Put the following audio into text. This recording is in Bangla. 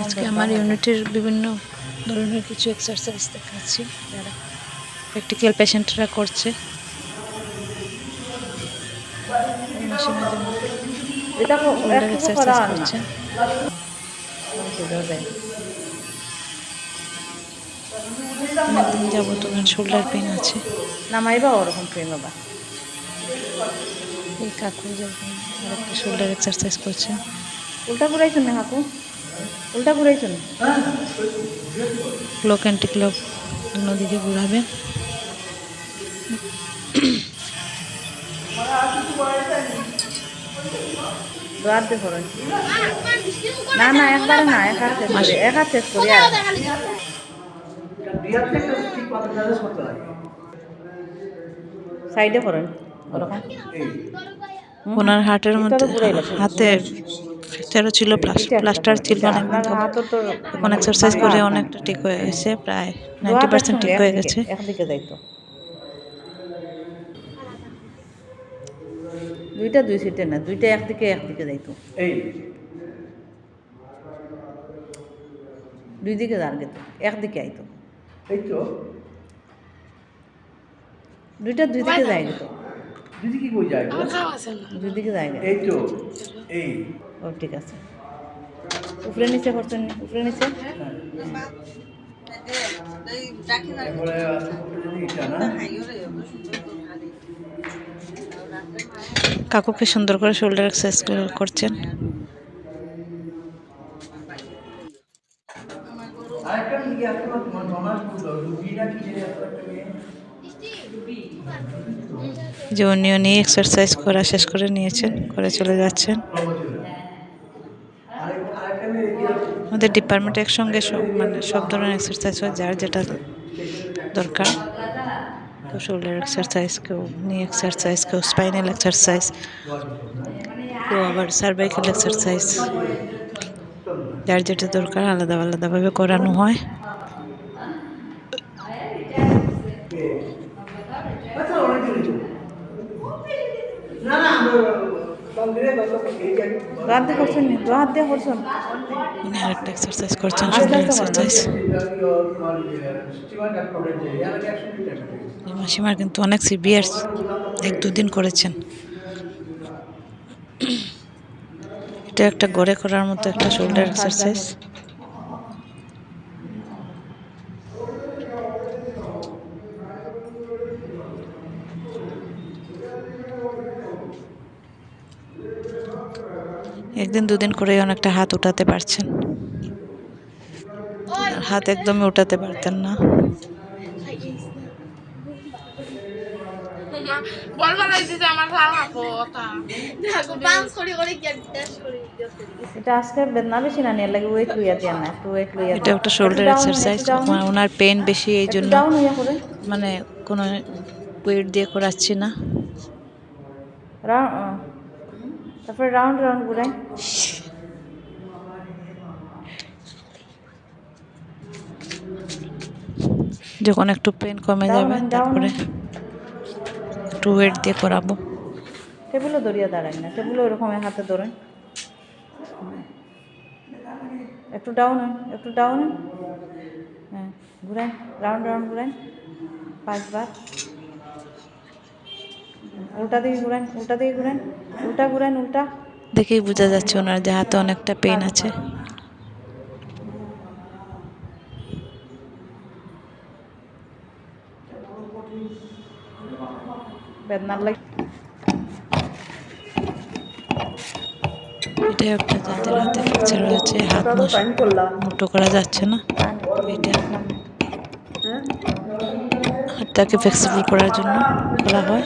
আজকে আমার ইউনিটের বিভিন্ন ধরনের কিছু এক্সারসাইজ দেখাচ্ছি যারা প্র্যাকটিক্যাল পেশেন্টরা করছে। মেশিনের জন্য শোল্ডার এক্সারসাইজ করছে। অনেকদিন যাবত ওনার শোল্ডার পেন আছে। নামাইবা ওরকম পেন বাবা। এই কাকু যখন আরেকটা শোল্ডার এক্সারসাইজ করছে। উল্টা ঘুরাইছেন না কাকু? উল্টা ঘুরাইছেন? ক্লক অ্যান্টি ক্লক অন্যদিকে ঘুরাবে। দোয়ার দিয়ে করেন। না না একবারে না, এক হাত শেষ করি। সাইডে করেন ওরকম। ওনার হাতের মধ্যে হাতে ফ্র্যাকচারও ছিল, প্লাস্টার ছিল না, এখন এক্সারসাইজ করে অনেকটা ঠিক হয়ে গেছে, প্রায় 90% ঠিক হয়ে গেছে। একদিকে যাইতো, দুইটা দুই সিটে না, দুইটা একদিকে যাইতো, দুই দিকে দাঁড় গেত, একদিকে আইতো, দুইটা দুই দিকে যাই গেত, দুই দিকে যাই গেত। ও ঠিক আছে। উপরে নিচে করছেন, উপরে নিচে কাকুকে সুন্দর করে শোল্ডার এক্সারসাইজ করছেন। যে উনি এক্সারসাইজ করা শেষ করে নিয়েছেন, করে চলে যাচ্ছেন। আমাদের ডিপার্টমেন্টে একসঙ্গে সব ধরনের এক্সারসাইজ হয়, যার যেটা দরকার। কেউ শোল্ডার এক্সারসাইজ, কেউ নি এক্সারসাইজ, কেউ স্পাইনাল এক্সারসাইজ, কেউ আবার সার্ভাইকাল এক্সারসাইজ, যার যেটা দরকার আলাদা আলাদাভাবে করানো হয়। আরেকটা এক্সারসাইজ করছেন, শোল্ডার এক্সারসাইজ। মাসিমার কিন্তু অনেক সিভিয়ার, 1-2 দিন করেছেন। এটা একটা গড়ে করার মতো একটা শোল্ডার এক্সারসাইজ। একদিন দুদিন করে অনেকটা হাত উঠাতে পারছেন, হাত একদমই উঠাতে পারতেন না। এটা আজকে বেদনা বেশি না নিয়ে লাগে, ওয়েট লইয়া দেন না, একটু ওয়েট লইয়া। এটা একটা শোল্ডার এক্সারসাইজ। ওনার পেন বেশি, এই জন্য মানে কোনো ওয়েট দিয়ে করাচ্ছি না। তারপরে রাউন্ড ঘুরাই। যখন একটু পেন কমে যাবে তারপরে একটু ওয়েট দিয়ে করাবো। টেবিলও ধরিয়া দাঁড়াই না, টেবিলও ওরকম হাতে ধরেন। একটু ডাউন হ্যাঁ, ঘুরাই, রাউন্ড ঘুরাই 5 বার। উল্টা দিকে ঘুরান, উল্টা দেখেই বোঝা যাচ্ছে ওনার যে হাতে অনেকটা পেন আছে। বেদনার লাগে। এটা একটা যাদের হাতে ফ্র্যাকচার হয়েছে, হাত মুঠো করা যাচ্ছে না, এটা হাতটাকে ফ্লেক্সিবল করার জন্য করা হয়।